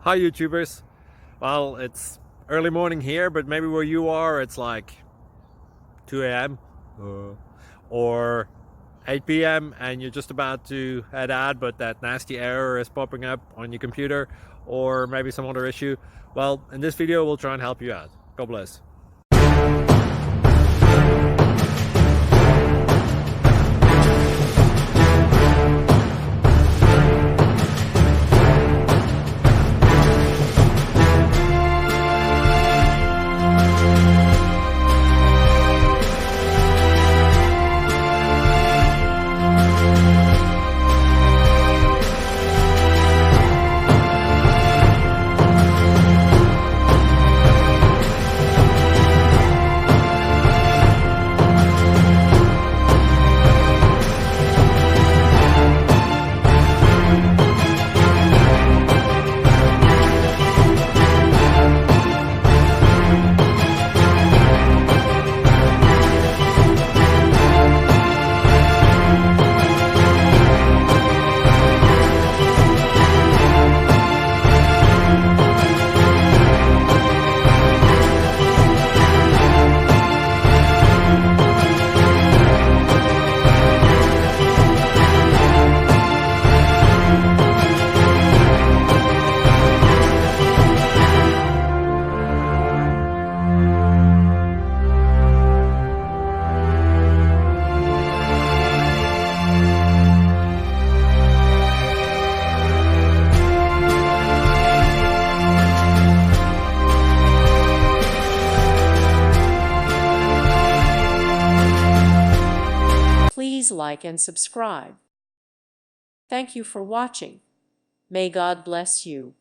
Hi YouTubers. Well, it's early morning here, but maybe where you are it's like 2 a.m. or 8 p.m. and you're just about to head out, but that nasty error is popping up on your computer, or maybe some other issue. Well, in this video we'll try and help you out. God bless. Please like and subscribe. Thank you for watching. May God bless you.